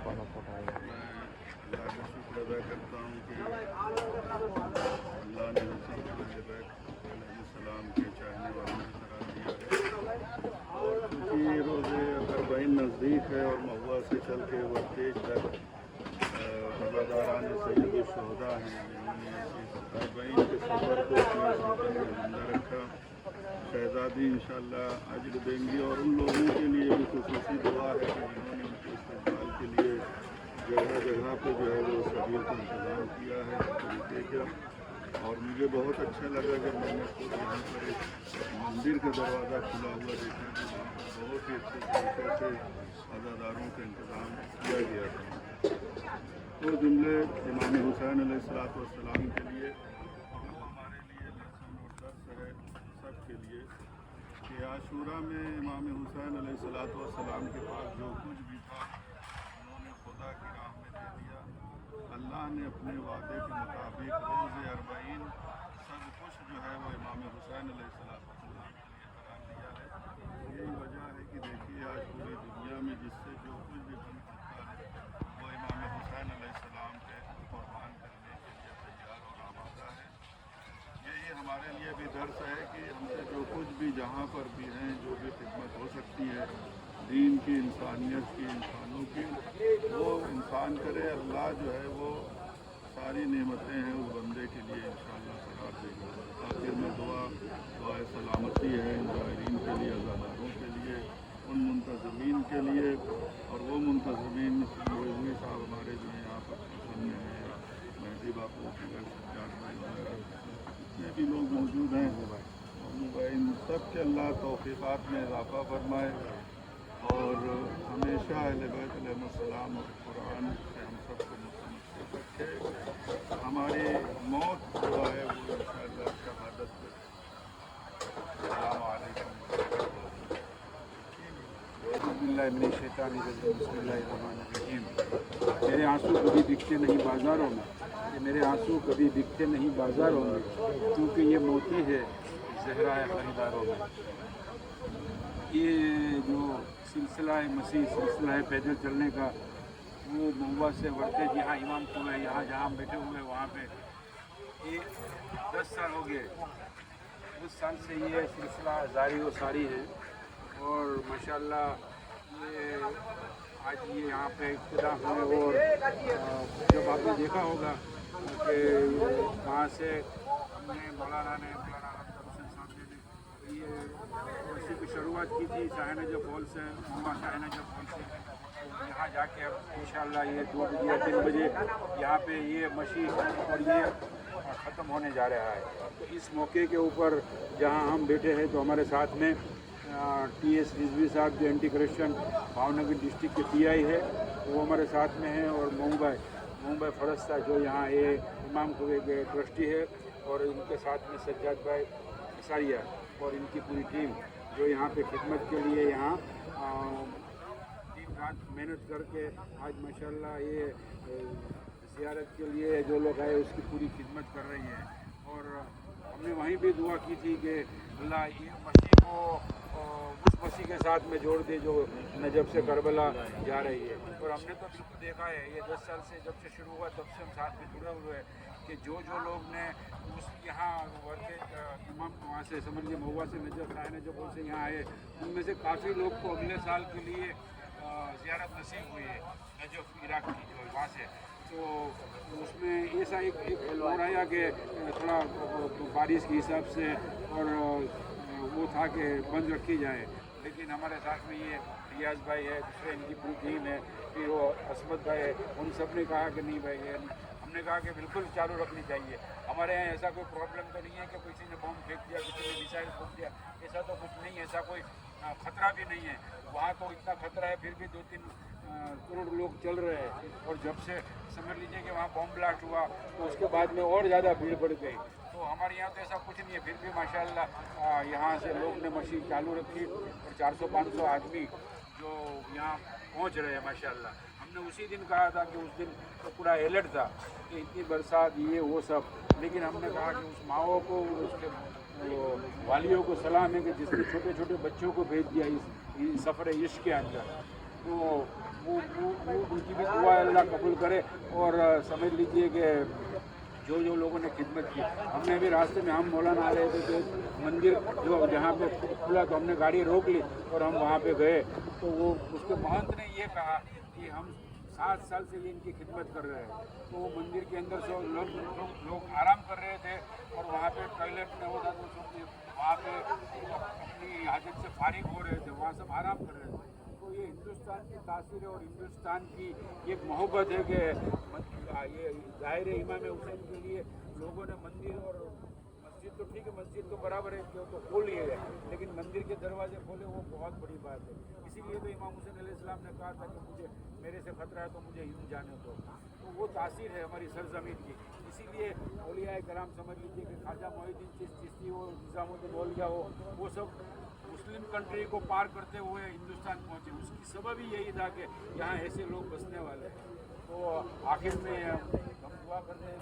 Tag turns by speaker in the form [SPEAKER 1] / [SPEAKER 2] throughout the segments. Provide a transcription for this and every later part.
[SPEAKER 1] अल्लाह का शुक्र अदा करता हूँ कि अल्लाह ने सलाम के चाहने वालों की तरह दिया है। और क्योंकि ये रोज़े अरबईन नज़दीक है और महुआ से चल के वर्तेज तक अज़ादारान सैयद शहदा हैं, अरबईन के सफ़र को जिंदा रखा। शहजादी इंशाअल्लाह अजर देंगी और उन लोगों के लिए भी खुसूसी दुआ है कि जिन्होंने उनके इस्तेमाल के लिए जगह जगह पे जो है वो सबील का इंतज़ाम किया है तरीके का। और मुझे बहुत अच्छा लगा कि मैंने खुद यहाँ पर एक मंदिर का दरवाज़ा खुला हुआ देखा कि वहाँ पर बहुत ही अच्छे तरीके से अज़ादारों का इंतज़ाम किया गया था। तो जुमले इमाम हुसैन अलैहिस्सलाम के लिए हमारे लिए लेसन और दर्स है सबके लिए कि आशूरा में इमाम हुसैन अलैहिस्सलाम के पास जो कुछ भी था उन्होंने खुदा की राह में दे दिया। अल्लाह ने अपने वादे के मुताबिक रोज़े अरबईन सब कुछ जो है वो इमाम हुसैन अलैहिस्सलाम के लिए करार दिया है। यही वजह है कि देखिए आज पूरी दुनिया में जिससे जो कुछ भी बन सकता है वो इमाम हुसैन अलैहिस्सलाम के कुर्बान करने के लिए तैयार और आमादा है। यही हमारे लिए भी दर्स है कि हमसे जो कुछ भी जहाँ पर भी हैं जो भी खिदमत हो सकती है दीन की, इंसानियत की, इंसानों की, वो इंसान करे। अल्लाह जो है वो सारी नेमतें हैं उस बंदे के लिए इंशाअल्लाह करार देगा। आखिर में दुआ सलामती है इन ज़ाहिरीन के लिए, अज़ादारों के लिए, उन मुंतज़मीन के लिए। और वो मुंतज़मीन मौलवी साहब हमारे जो यहाँ पर में हैं, मेहदी बापू फिगर सज्जाद भाई वगैरह जितने भी लोग मौजूद हैं, इन सब के अल्लाह तौफ़ीक़ात में इज़ाफ़ा फरमाए और हमेशा अहले बैत अलैहिस्सलाम और कुरान से हम सबको मुतमस्सिक रखे। हमारी मौत जो है वो इंशाअल्लाह शहादत पे। अस्सलामु अलैकुम।
[SPEAKER 2] बिस्मिल्लाहिर्रहमानिर्रहीम। मेरे आंसू कभी दिखते नहीं बाज़ारों में, मेरे आंसू कभी दिखते नहीं बाज़ारों में, क्योंकि ये मोती है ज़हरा है ख़रीदारों में। ये जो सिलसिला है मसीह, सिलसिला है पैदल चलने का, वो महुआ से वर्तेज यहाँ इमाम कुएं है, यहाँ जहाँ हम बैठे हुए हैं वहाँ पे ये 10 साल हो गए। 10 साल से ये सिलसिला जारी व सारी है। और माशाअल्लाह ये आज ये यहाँ पे इब्तिदा हुए। और जब आपने देखा होगा कि वहाँ से हमने मौलाना ये मसीह की शुरुआत की थी शाहन जब हॉल से, शाहन जब हॉल से। यहाँ जाके अब इंशाअल्लाह ये 2 बजे या 3 बजे यहाँ पे ये मसीह और ये ख़त्म होने जा रहा है। तो इस मौके के ऊपर जहाँ हम बैठे हैं तो हमारे साथ में TS रिजवी साहब जो एंटी करप्शन भावनगर डिस्ट्रिक्ट के PI है वो हमारे साथ में हैं। और मुंबई फरस्ता जो यहाँ ये इमाम कुएं के ट्रस्टी है। और इनके साथ में सज्जाद भाई सारिया और इनकी पूरी टीम जो यहाँ पे खिदमत के लिए यहाँ दिन रात मेहनत करके आज माशाल्लाह ये ज़ियारत के लिए जो लोग आए उसकी पूरी खिदमत कर रही है। और हमने वहीं भी दुआ की थी कि अल्लाह ये मसीह को उस मसीह के साथ में जोड़ दे जो नजब से करबला जा रही है। और हमने तो बिल्कुल देखा है ये 10 साल से जब से शुरू हुआ तब से हम साथ में जुड़े हुए हैं कि जो लोग ने उस यहाँ वर्तेज इमाम वहाँ से समझ लीजिए महुआ से नजब शाहन जब से यहाँ आए उनमें से काफ़ी लोग को अगले साल के लिए ज़ियारत नसीब हुई है नजब इराक की जो वहाँ से। तो उसमें ऐसा एक हो रहा कि थोड़ा बारिश के हिसाब से और वो था कि बंद रखी जाए। लेकिन हमारे साथ में ये रियाज भाई है, दूसरे इनकी पूरी टीम है, फिर वो असमत भाई है, उन सब ने कहा कि नहीं भाई हमने कहा कि बिल्कुल चालू रखनी चाहिए। हमारे यहाँ ऐसा कोई प्रॉब्लम तो नहीं है कि किसी ने बम फेंक दिया, किसी ने मिसाइल फेंक दिया, ऐसा तो कुछ नहीं है, ऐसा कोई ख़तरा भी नहीं है। वहाँ तो इतना ख़तरा है फिर भी 2-3 करोड़ लोग चल रहे हैं। और जब से समझ लीजिए कि वहाँ बम ब्लास्ट हुआ तो उसके बाद में और ज़्यादा भीड़ बढ़ गई। तो हमारे यहाँ तो ऐसा कुछ नहीं है, फिर भी माशाअल्लाह यहाँ से लोग ने मशीन चालू रखी और 400-500 आदमी जो यहाँ पहुँच रहे हैं माशाअल्लाह। हमने उसी दिन कहा था कि उस दिन तो पूरा अलर्ट था कि इतनी बरसात ये वो सब, लेकिन हमने कहा कि उस माओ को उसके वालियों को सलाम है कि जिसने छोटे छोटे बच्चों को भेज दिया इस सफ़र इश्क के अंदर। तो वो उनकी भी दुआ अल्लाह कबूल करे। और समझ लीजिए कि जो जो लोगों ने खिदमत की, हमने भी रास्ते में हम मौलाना आ रहे थे तो मंदिर जो जहाँ पे खुला तो हमने गाड़ी रोक ली और हम वहाँ पे गए तो वो उसके महंत ने ये कहा कि हम 7 साल से ये इनकी खिदमत कर रहे हैं। तो वो मंदिर के अंदर से लोग आराम कर रहे थे और वहाँ पे टॉयलेट में होता तो वहाँ पे अपनी हाजत से फारिग हो रहे थे, वहाँ सब आराम कर रहे थे। तो ये हिंदुस्तान की तासीर है और हिंदुस्तान की एक मोहब्बत है कि ये ज़ाहिर इमाम हुसैन के लिए लोगों ने मंदिर और मस्जिद तो ठीक है, मस्जिद तो बराबर है कि तो खोल लिए है, लेकिन मंदिर के दरवाजे खोले वो बहुत बड़ी बात है। इसीलिए तो इमाम हुसैन अलैहिस्सलाम ने कहा था कि मुझे मेरे से खतरा है तो मुझे यूं जाने दो। तो वो तासीर है हमारी सरजमीन की। इसीलिए औलिया कराम समझ लीजिए कि ख्वाजा मोहिउद्दीन चिश्ती हो, निज़ामुद्दीन औलिया हो, वो सब मुस्लिम कंट्री को पार करते हुए हिंदुस्तान पहुँचे। उसकी सबब ही यही था कि यहाँ ऐसे लोग बसने वाले हैं। तो आखिर में हम दुआ करते हैं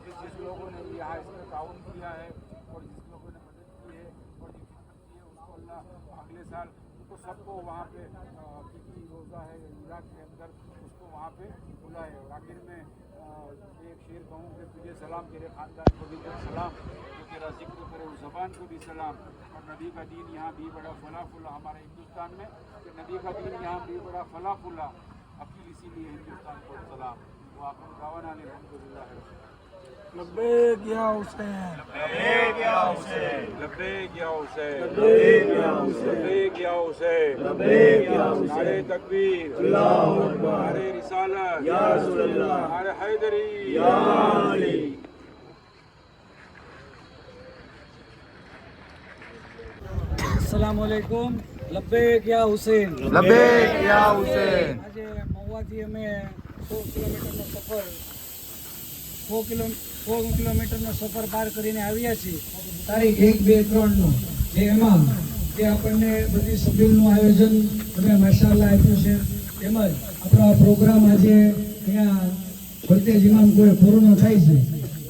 [SPEAKER 2] कि जिस लोगों ने यहाँ इसमें ताउन किया है और जिस लोगों ने मदद की है और जो खिदमत की है उसको अल्लाह अगले साल उनको सबको वहाँ पे की रोज़ा है इराक के अंदर उसको वहाँ पे बुलाए। और आखिर में एक शेर कहूँ कि तुझे सलाम, तेरे ख़ानदान को भी सलाम, जो तेरा जिक्र करे उस ज़बान को भी सलाम। और नबी का दीन यहाँ भी बड़ा फला फुला हमारे हिंदुस्तान में, कि नबी का दीन यहाँ भी बड़ा फला फुला अकील, इसीलिए हिंदुस्तान को सलाम। वो आप गावाना ने अल्हम्दुलिल्लाह
[SPEAKER 3] लब्बैक या हुसैन,
[SPEAKER 2] लब्बैक या हुसैन, लब्बैक या हुसैन,
[SPEAKER 3] लब्बैक या हुसैन,
[SPEAKER 2] लब्बैक या हुसैन,
[SPEAKER 3] लब्बैक या हुसैन,
[SPEAKER 2] नारे तकबीर,
[SPEAKER 3] अल्लाहु अकबर,
[SPEAKER 2] नारे रिसालत,
[SPEAKER 3] या रसूलल्लाह,
[SPEAKER 2] नारे हैदरी,
[SPEAKER 3] या अली।
[SPEAKER 4] अस्सलाम वालेकुम। लब्बैक या हुसैन,
[SPEAKER 3] लब्बैक या हुसैन।
[SPEAKER 4] આજે મહુવાથી અમે 100 કિલોમીટરનો સફર 100 કિલોમીટરનો સફર પાર કરીને આવ્યા છીએ તારીખ 1, 2, 3નો, જેમાં જે આપણને બધી સભ્યોનું આયોજન તમે માશાઅલ્લાહ આપ્યું છે, તેમજ આપણો આ પ્રોગ્રામ આજે અહીંયા વર્તેજ ઇમામ કોઈ પૂર્ણ થાય છે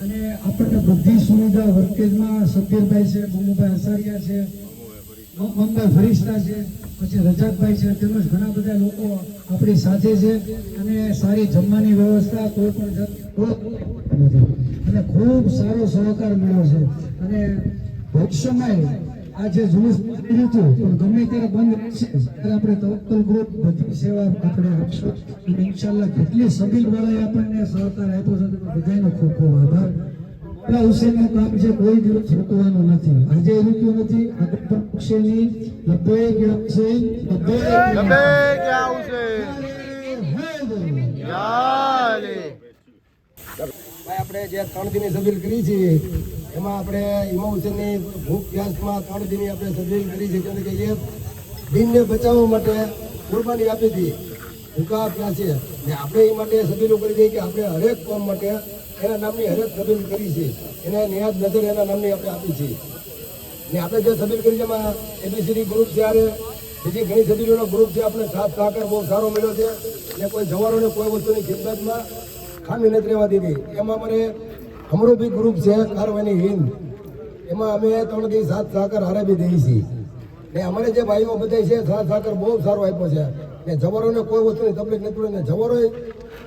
[SPEAKER 4] અને આપણને બધી સુવિધા વર્તેજમાં સભ્યભાઈ છે, બુમુભાઈ અંસારિયા છે, મુંબઈ ફરિશ્તા છે, પછી રજાકભાઈ છે, તેમજ ઘણા બધા લોકો આપણી સાથે છે અને સારી જમવાની વ્યવસ્થા કોઈ પણ નથી અને ખૂબ સારો સહકાર મળ્યો છે અને ભવિષ્યમાં આ જે જુલુસ નીકળ્યું હતું પણ ગમે ત્યારે બંધ છે ત્યારે આપણે તવક્કલ ગ્રુપ બધી સેવા આપણે રાખશું અને ઇન્શાલ્લાહ કેટલી સબીલ વાળાએ આપણને સહકાર આપ્યો છે તો બધાનો ખૂબ ખૂબ આભાર। હુસેનનું કામ છે કોઈ દિવસ રૂકવાનું નથી, આજે રૂક્યું નથી, આગળ પણ રૂકશે નહીં। લબ્બૈક યા હુસૈન,
[SPEAKER 3] લબ્બૈક યા હુસૈન, યા અલી।
[SPEAKER 5] ભાઈ આપણે જે 3 દિનની સબીલ કરી છે એમાં આપણે ઇમામ હુસેનની ભૂખ પ્યાસમાં 3 દિનની આપણે સબીલ કરી છે કે એ દિનને બચાવવા માટે કુરબાની આપી હતી ભૂખા પ્યાસે ને આપણે એ માટે સબીલો કરી દઈએ કે આપણે હરેક કામ માટે એના નામની હરેક સબીલ કરી છે, એને નિયાદ નજર એના નામની આપણે આપી છે ને આપણે જે સબીલ કરી છે એમાં એબીસીડી ગ્રુપ છે, આરે બીજી ઘણી સબીલોનો ગ્રુપ છે, આપણે સાથ સહકાર બહુ સારો મળ્યો છે ને કોઈ જવાનોને કોઈ વસ્તુની ખિદમતમાં ખામી નથી રહેવા દીધી। એમાં અમારે હમરો બી ગ્રુપ છે કારવાની હિન્દ, એમાં અમે 3 દિવસ સાથ સહકાર હારે બી દઈએ છીએ ને અમારે જે ભાઈઓ બધા છે સાથ સહકાર બહુ સારો આપ્યો છે ને જવાનોને કોઈ વસ્તુની તકલીફ નથી પડી ને જવાનોએ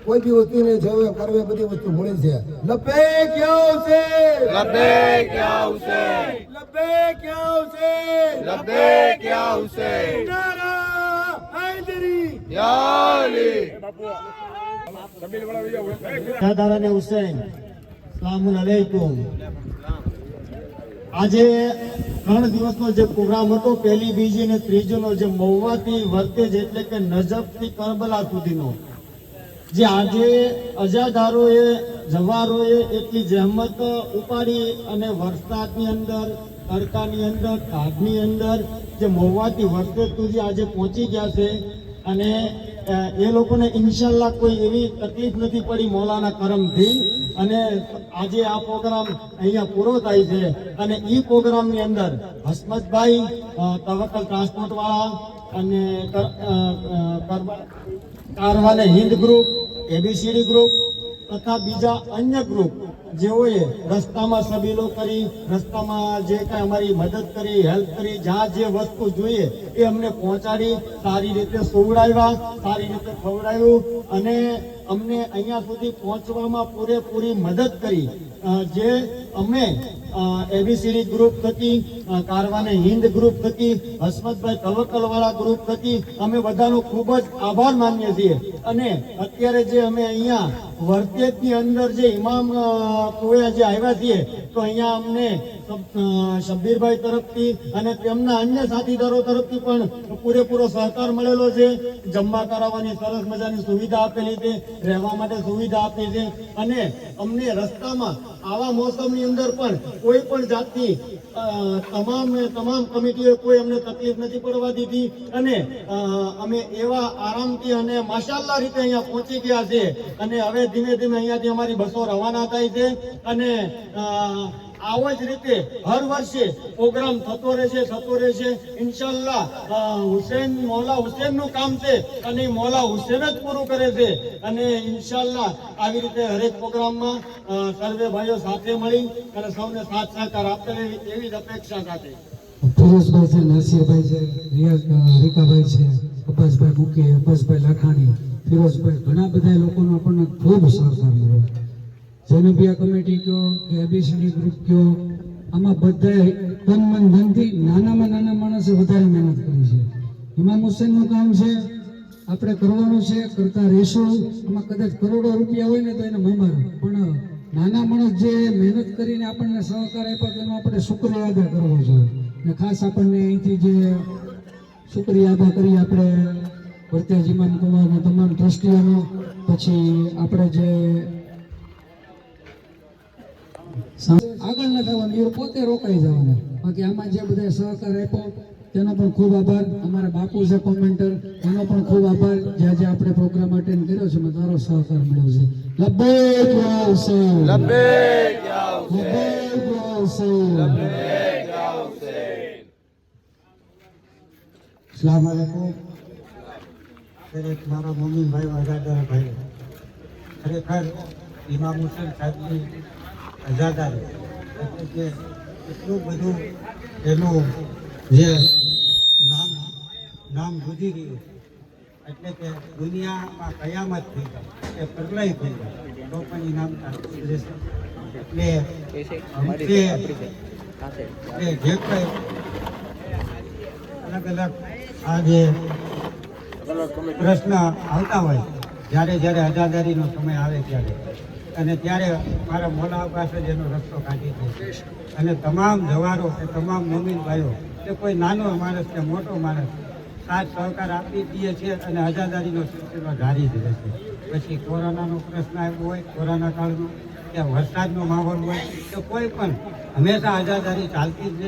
[SPEAKER 5] કોઈ બી વસ્તુને જેવે કરવે બધી વસ્તુ મળી છે। લબ્બૈક યા હુસૈન,
[SPEAKER 3] લબ્બૈક યા હુસૈન,
[SPEAKER 5] લબ્બૈક યા હુસૈન,
[SPEAKER 3] લબ્બૈક યા હુસૈન,
[SPEAKER 5] નારા હૈદરી,
[SPEAKER 3] યા અલી।
[SPEAKER 6] દાદાને હુસૈન, સલામુન અલૈકુમ। આજે 3 દિવસનો જે પ્રોગ્રામ હતો, પહેલી, બીજી અને ત્રીજીનો, જે મહુવાથી વર્તેજ એટલે કે નજફથી કરબલા સુધીનો, જે આજે અજાદારોએ જવારોએ એટલી જહેમત ઉપાડી અને વરસાદની અંદર, તડકાની અંદર, ઢાઢની અંદર જે મહુવાથી વર્તેજ સુધી આજે પહોંચી ગયા છે અને એ લોકોને ઇન્શાલ્લાહ કોઈ એવી તકલીફ નથી પડી મૌલાના કરમથી અને આજે આ પ્રોગ્રામ અહીંયા પૂરો થાય છે અને એ પ્રોગ્રામની અંદર હસમતભાઈ, તવક્કલ ટ્રાન્સપોર્ટ વાળા અને કારવાને હિન્દ ગ્રુપ, એબીસીડી ગ્રુપ, તથા બીજા અન્ય ગ્રુપ જેઓએ રસ્તામાં સબીલો કરી, રસ્તામાં જે કાંઈ અમારી મદદ કરી, હેલ્પ કરી, જ્યાં જે વસ્તુ જોઈએ એ અમને પહોંચાડી, સારી રીતે સુવડાવ્યા, સારી રીતે ખવડાવ્યું અને અમને અહીંયા સુધી પહોંચવામાં પૂરેપૂરી મદદ કરી. જે અમે એબીસીડી ગ્રુપ થકી, કારવાને હિન્દ ગ્રુપ થકી, હસમતભાઈ તવક્કલવાળા ગ્રુપ થકી અમે બધાનો ખૂબ જ આભાર માનીએ છીએ. અને અત્યારે જે અમે અહીંયા વર્તેજની અંદર જે ઇમામ પોયા જે આવ્યા છીએ, તો અહીંયા અમને શબ્બીરભાઈ તરફથી અને તેમના અન્ય સાથીદારો તરફથી પણ પૂરેપૂરો સહકાર મળેલો છે. જમવા કરાવવાની સરસ મજાની સુવિધા આપેલી છે, રહેવા માટે સુવિધા આપી છે અને અમને રસ્તામાં આવા મોસમની અંદર પણ કોઈ પણ જાતની તમામ કમિટીઓએ કોઈ અમને તકલીફ નથી પડવા દીધી અને અમે એવા આરામથી અને માશાલ્લાહ રીતે અહીંયા પહોંચી ગયા છે. અને હવે ધીમે ધીમે અહીંયાથી અમારી બસો રવાના થાય છે અને આવો જ રીતે હર વર્ષે પ્રોગ્રામ થતો રહેશે. ઇન્શાલ્લાહ મોલા હુસેનનું કામ છે અને મોલા હુસેન જ પૂરું કરે છે અને ઇન્શાલ્લાહ આવી રીતે હરેક પ્રોગ્રામમાં સર્વે ભાઈઓ સાથે મળી અને સૌને સાથ સહકાર આપે એવી જ અપેક્ષા સાથે.
[SPEAKER 4] ફિરોઝભાઈ છે, નરસિંહભાઈ છે, રીકાભાઈ છે, અબ્બાસભાઈ મુકે, અબ્બાસભાઈ લાખાણી, ફિરોઝભાઈ, ઘણા બધા લોકોનો આપણને ખૂબ સહકાર મળ્યો. જેનબિયા કમિટી કયો કે એબીસીડી ગ્રુપ કયો, આમાં બધાએ તન મન ધનથી નાનામાં નાના માણસે વધારે મહેનત કરી છે. ઇમામ હુસેનનું કામ છે, આપણે કરવાનું છે, કરતા રહીશું. આમાં કદાચ કરોડો રૂપિયા હોય ને તો એને મમાર, પણ નાના માણસ જે મહેનત કરીને આપણને સહકાર આપ્યો તેનો આપણે શુક્રિયા અદા કરવો જોઈએ. ને ખાસ આપણને અહીંથી જે શુક્રિયા અદા કરી આપણે વર્તેજ ઇમામ કુમારના તમામ ટ્રસ્ટીઓનો, પછી આપણે જે આગળ ન થવાનું એ પોતે રોકાઈ જવાનું. બાકી આમાં જે બધા સહકાર આપ્યો તેનો પણ ખૂબ આભાર. અમારા બાપુ છે કોમેન્ટર, એનો પણ ખૂબ આભાર. જે આજે આપણે પ્રોગ્રામ અટેન્ડ કર્યો છે એમાં તારો સહકાર મળ્યો છે. લબ્બૈક યા હુસૈન,
[SPEAKER 3] લબ્બૈક યા હુસૈન,
[SPEAKER 4] લબ્બૈક યા હુસૈન,
[SPEAKER 3] લબ્બૈક યા હુસૈન.
[SPEAKER 6] અસ્સલામ વાલેકુમ. દરેક મારા મોમીન ભાઈ, વફાદાર ભાઈ, ખરેખર ઇમામ હુસેન સાહેબની આઝાદારી એટલે કે એટલું બધું એનું જે નામ ગુજી રહ્યું એટલે કે દુનિયામાં કયામત થઈ જાય, એ પ્રલય થઈ જાય તો પણ ઇનામ રહેશે. એટલે જે કંઈ અલગ અલગ આ જે પ્રશ્ન આવતા હોય, જ્યારે આઝાદારીનો સમય આવે ત્યારે, અને ત્યારે મારા મોલા પાસે જ એનો રસ્તો કાઢી દે અને તમામ જવારો કે તમામ મોમીન ભાઈઓ કે કોઈ નાનો માણસ કે મોટો માણસ સાથ સહકાર આપી દઈએ છીએ અને આઝાદારીનો સિલસિલો જારી જ રહેશે. પછી કોરોનાનો પ્રશ્ન આવ્યો હોય, કોરોના કાળનો, કે વરસાદનો માહોલ હોય, તો કોઈ પણ હંમેશા આઝાદારી ચાલતી જ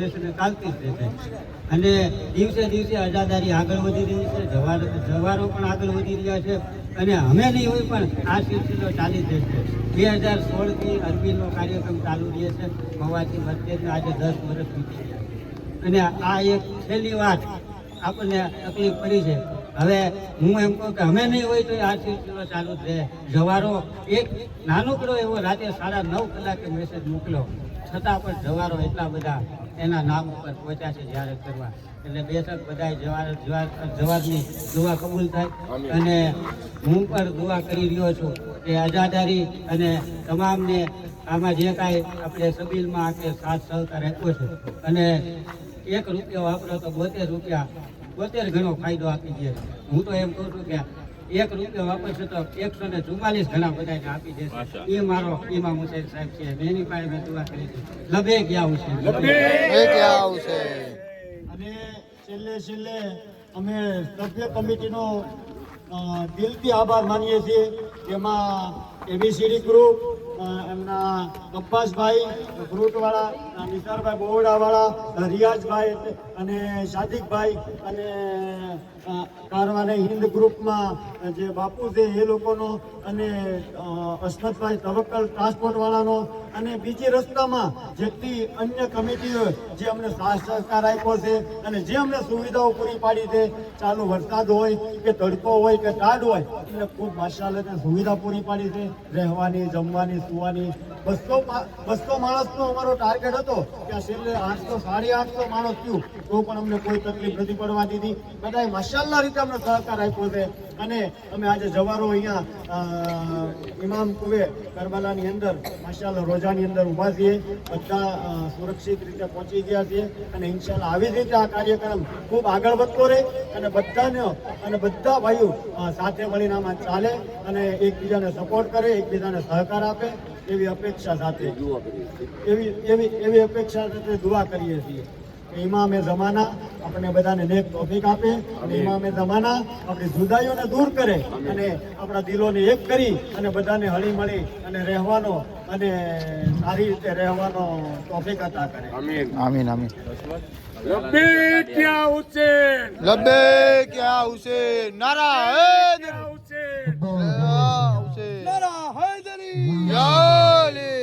[SPEAKER 6] રહેશે ને ચાલતી જ રહેશે. અને દિવસે દિવસે આઝાદારી આગળ વધી રહી છે, જવારો પણ આગળ વધી રહ્યા છે અને અમે નહીં હોય પણ આ સિલસિલો ચાલી જ રહેશે. 2016થી અરબીનો કાર્યક્રમ ચાલુ રહે છે મવાથી વર્તેજને આજે 10 વર્ષ વીતી ગયા અને આ એક છેલ્લી વાત આપણને તકલીફ પડી છે. હવે હું એમ કહું કે અમે નહીં હોય તો આ સિલસિલો ચાલુ જ રહે. જવારો એક નાનકડો એવો રાતે 9:30 કલાકે મેસેજ મોકલ્યો, છતાં પણ જવારો એટલા બધા એના નામ ઉપર પહોંચ્યા છે જ્યારે કરવા. એટલે બેશક બધાય જવારની દુઆ કબૂલ થાય અને હું પણ દુઆ કરી રહ્યો છું કે આઝાદારી અને તમામને આમાં જે કાંઈ આપણે સબીલમાં આપણે સાથ સહકાર આપ્યો છે અને 1 રૂપિયો વાપરો તો 72 રૂપિયા 72 ગણો ફાયદો આપી દે. હું તો એમ કહું છું કે 1 રૂપિયો વાપરશે તો 144 ઘણા બધાને આપી દેશે. એ મારો ઇમામ હુસૈન સાહેબ છે, એની પાસે મેં દુઆ કરી છે. લબેક યા હુસૈન,
[SPEAKER 3] લબ્બૈક યા હુસૈન.
[SPEAKER 6] અને છેલ્લે અમે સભ્ય કમિટીનો દિલથી આભાર માનીએ છીએ. જેમાં એબીસીડી ગ્રુપ, એમના અબ્બાસભાઈ ફ્રૂટવાળા, નિસારભાઈ બોવડાવાળા, રિયાઝભાઈ અને સાદિકભાઈ અને કારવાને હિન્દ ગ્રુપમાં જે બાપુ છે એ લોકોનો અને અસ્મતભાઈ તવક્કલ ટ્રાન્સપોર્ટવાળાનો અને બીજી રસ્તામાં જેટલી અન્ય કમિટીઓ જે અમને સાથ સહકાર આપ્યો છે અને જે અમને સુવિધાઓ પૂરી પાડી છે, ચાલુ વરસાદ હોય કે તડકો હોય કે ટાઢ હોય એમને ખૂબ માશાઅલ્લાહ સુવિધા પૂરી પાડી છે, રહેવાની, જમવાની, સુવાની. 200 માણસનો અમારો ટાર્ગેટ હતો કે આ છેલ્લે 800 850 માણસ થયું તો પણ અમને કોઈ તકલીફ નથી પડવા દીધી. બધાએ માશાઅલ્લાહ રીતે અમને સહકાર આપ્યો છે. અને અમે આજે જવારો અહીંયા ઇમામ કુવે કરબલાની અંદર માશાઅલ્લાહ રોજાની અંદર ઊભા છીએ. બધા સુરક્ષિત રીતે પહોંચી ગયા છીએ અને ઇન્શાઅલ્લાહ આવી જ રીતે આ કાર્યક્રમ ખૂબ આગળ વધતો રહે અને બધા ભાઈઓ સાથે મળીને આમાં ચાલે અને એકબીજાને સપોર્ટ કરે, એકબીજાને સહકાર આપે એવી અપેક્ષા સાથે એવી અપેક્ષા સાથે દુઆ કરીએ છીએ. ઇમામે જમાના આપણે બધાને નેક તૌફીક આપે અને ઇમામે જમાના આપણી જુદાઈઓને દૂર કરે અને આપણા દિલોને એક કરી અને બધાને હળી મળી અને રહેવાનો અને સારી રીતે રહેવાનો તૌફીક અતા કરે.
[SPEAKER 3] आमीन आमीन
[SPEAKER 2] लब्बैक या हुसैन,
[SPEAKER 3] लब्बैक या हुसैन, नारा हैदरी,
[SPEAKER 2] हुसैन,
[SPEAKER 3] या हुसैन, नारा हैदरी, या अली.